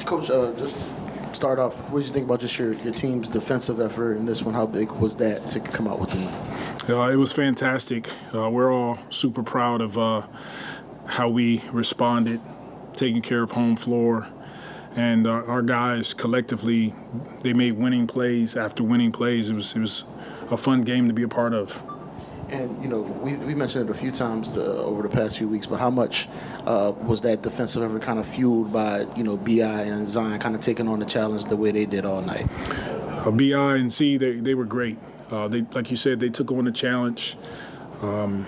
Coach, just start off, what did you think about just your team's defensive effort in this one? How big was that to come out with it? It was fantastic. We're all super proud of how we responded, taking care of home floor. And our guys collectively, they made winning plays after winning plays. It was a fun game to be a part of. And, we mentioned it a few times over the past few weeks, but how much was that defensive effort kind of fueled by, B.I. and Zion kind of taking on the challenge the way they did all night? B.I. and Z, they were great. Like you said, they took on the challenge. Guarding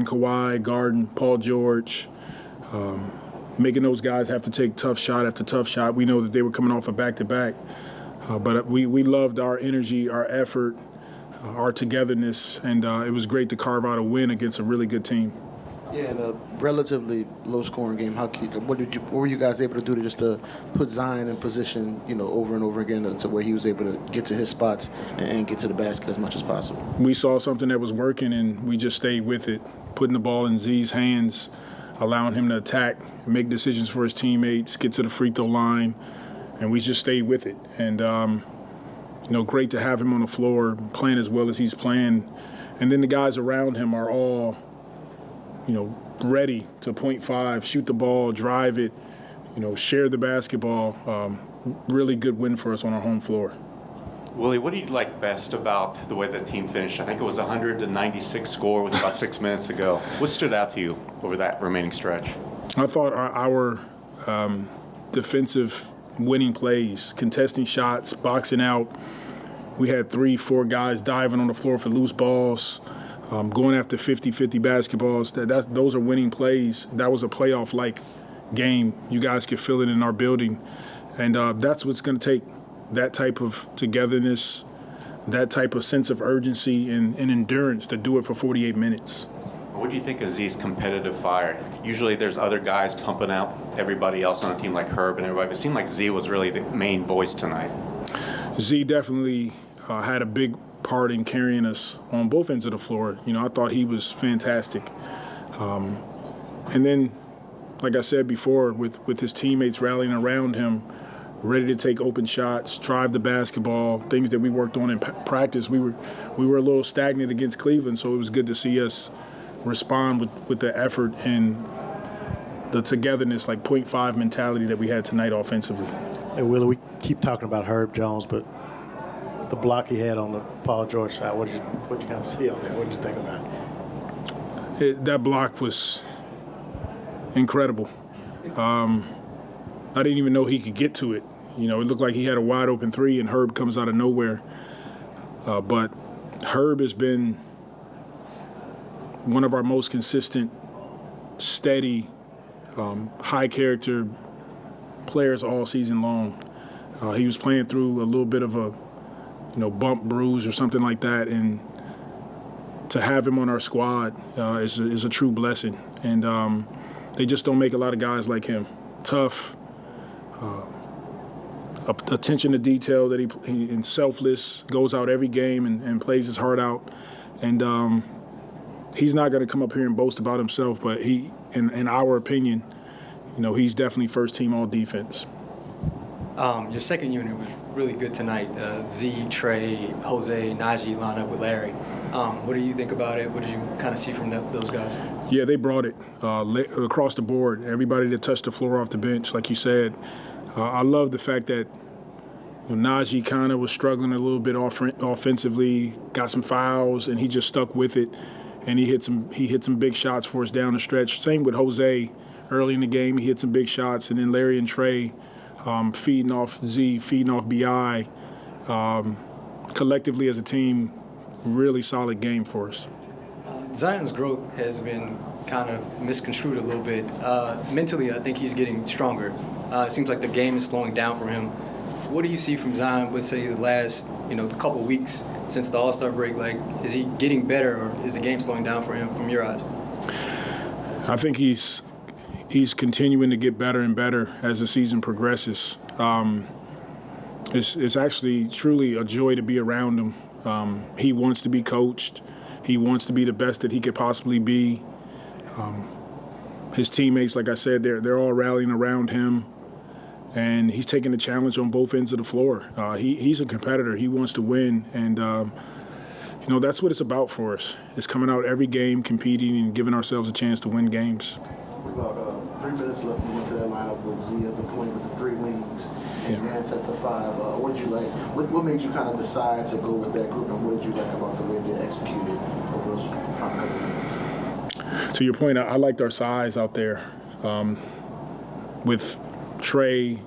Kawhi, guarding Paul George, making those guys have to take tough shot after tough shot. We know that they were coming off a back-to-back. But we loved our energy, our effort, our togetherness, and it was great to carve out a win against a really good team. Yeah, in a relatively low-scoring game, what were you guys able to do to put Zion in position, over and over again to where he was able to get to his spots and get to the basket as much as possible? We saw something that was working, and we just stayed with it, putting the ball in Z's hands, allowing him to attack, make decisions for his teammates, get to the free throw line, and we just stayed with it. And, great to have him on the floor playing as well as he's playing. And then the guys around him are all, ready to point five, shoot the ball, drive it, share the basketball. Really good win for us on our home floor. Willie, what do you like best about the way the team finished? I think it was a 196 score with about 6 minutes to go. What stood out to you over that remaining stretch? I thought our defensive winning plays, contesting shots, boxing out. We had 3-4 guys diving on the floor for loose balls, going after 50-50 basketballs. Those are winning plays. That was a playoff-like game. You guys could feel it in our building. And that's what's going to take, that type of togetherness, that type of sense of urgency and endurance to do it for 48 minutes. What do you think of Z's competitive fire? Usually there's other guys pumping out everybody else on a team like Herb and everybody, but it seemed like Z was really the main voice tonight. Z definitely had a big part in carrying us on both ends of the floor. I thought he was fantastic. And then, like I said before, with his teammates rallying around him, ready to take open shots, drive the basketball, things that we worked on in practice. We were a little stagnant against Cleveland, so it was good to see us respond with the effort and the togetherness, like 0.5 mentality that we had tonight offensively. Hey, Willie, we keep talking about Herb Jones, but the block he had on the Paul George shot, what did you kind of see on that? What did you think about it? That block was incredible. I didn't even know he could get to it. It looked like he had a wide open three, and Herb comes out of nowhere. But Herb has been one of our most consistent, steady, high character players all season long. He was playing through a little bit of a bump, bruise, or something like that, and to have him on our squad is a true blessing. And they just don't make a lot of guys like him. Tough, attention to detail that he and selfless, goes out every game and plays his heart out. And he's not going to come up here and boast about himself, but he, in our opinion, he's definitely first team all defense. Your second unit was really good tonight. Z, Trey, Jose, Naji lined up with Larry. What do you think about it? What did you kind of see from those guys? Yeah, they brought it across the board. Everybody that touched the floor off the bench, like you said. I love the fact that Naji kind of was struggling a little bit offensively, got some fouls, and he just stuck with it. And he hit some big shots for us down the stretch. Same with Jose early in the game. He hit some big shots, and then Larry and Trey feeding off Z, feeding off B.I. Collectively as a team, really solid game for us. Zion's growth has been kind of misconstrued a little bit. Mentally, I think he's getting stronger. It seems like the game is slowing down for him. What do you see from Zion, let's say, the last couple weeks since the All-Star break? Like, is he getting better, or is the game slowing down for him from your eyes? I think he's continuing to get better and better as the season progresses. It's actually truly a joy to be around him. He wants to be coached. He wants to be the best that he could possibly be. His teammates, like I said, they're all rallying around him. and he's taking the challenge on both ends of the floor. He's a competitor. He wants to win, and that's what it's about for us. It's coming out every game, competing, and giving ourselves a chance to win games. About 3 minutes left. You went to that lineup with Z at the point with the 3 wings and Nance at the 5. What did you like? What made you kind of decide to go with that group, and what did you like about the way they executed over those final couple minutes? To your point, I liked our size out there with Trey,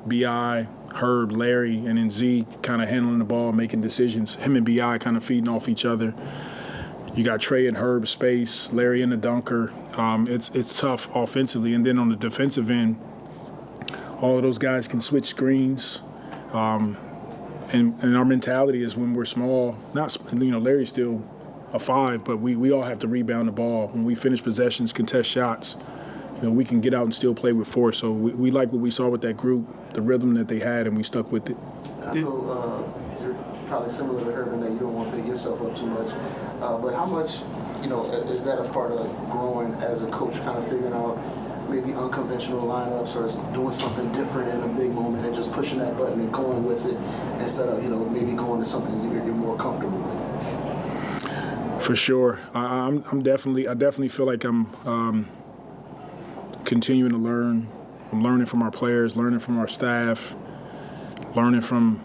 B.I., Herb, Larry, and then Z kind of handling the ball, making decisions. Him and B.I. kind of feeding off each other. You got Trey and Herb space, Larry in the dunker. It's tough offensively. And then on the defensive end, all of those guys can switch screens. And our mentality is when we're small, Larry's still a 5, but we all have to rebound the ball. When we finish possessions, contest shots, we can get out and still play with force. So we like what we saw with that group, the rhythm that they had, and we stuck with it. I know you're probably similar to Herbert in that you don't want to big yourself up too much. But how much, is that a part of growing as a coach, kind of figuring out maybe unconventional lineups or doing something different in a big moment and just pushing that button and going with it instead of, maybe going to something you're more comfortable with? For sure. I definitely feel like I'm continuing to learn. I'm learning from our players, learning from our staff, learning from,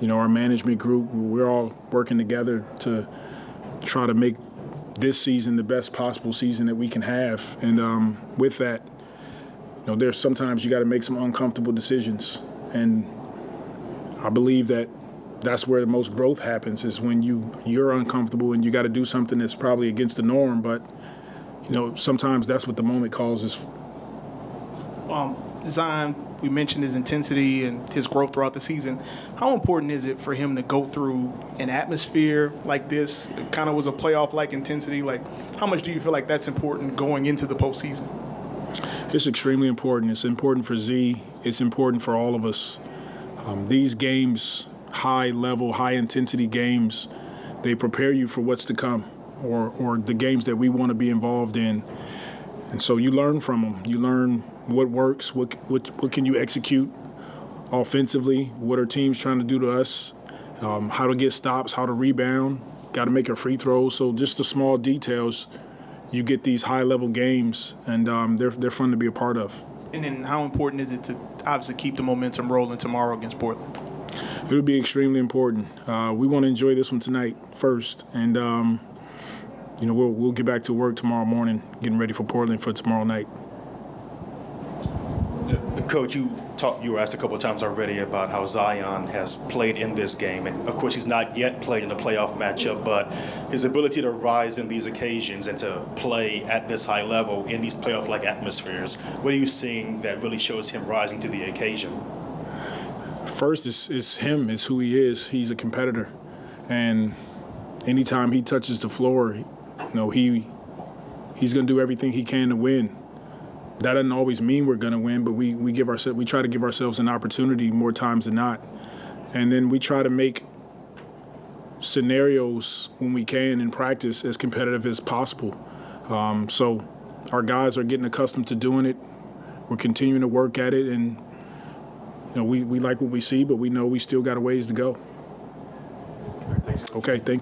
our management group. We're all working together to try to make this season the best possible season that we can have. And with that, there's sometimes you got to make some uncomfortable decisions. And I believe that's where the most growth happens, is when you're uncomfortable and you got to do something that's probably against the norm. But, sometimes that's what the moment causes. Zion, we mentioned his intensity and his growth throughout the season. How important is it for him to go through an atmosphere like this? It kind of was a playoff-like intensity. Like, how much do you feel like that's important going into the postseason? It's extremely important. It's important for Z. It's important for all of us. These games, high-level, high-intensity games, they prepare you for what's to come, or the games that we want to be involved in. And so you learn from them. You learn what works, what can you execute offensively, what are teams trying to do to us, how to get stops, how to rebound, got to make our free throws. So just the small details, you get these high-level games, and they're fun to be a part of. And then how important is it to obviously keep the momentum rolling tomorrow against Portland? It would be extremely important. We want to enjoy this one tonight first, and we'll get back to work tomorrow morning, getting ready for Portland for tomorrow night. Coach, you were asked a couple of times already about how Zion has played in this game. And, of course, he's not yet played in a playoff matchup, but his ability to rise in these occasions and to play at this high level in these playoff-like atmospheres, what are you seeing that really shows him rising to the occasion? First, it's him. It's who he is. He's a competitor. And anytime he touches the floor, he's going to do everything he can to win. That doesn't always mean we're going to win, but we try to give ourselves an opportunity more times than not. And then we try to make scenarios when we can in practice as competitive as possible. So our guys are getting accustomed to doing it. We're continuing to work at it, and we like what we see, but we know we still got a ways to go. Okay, thank you.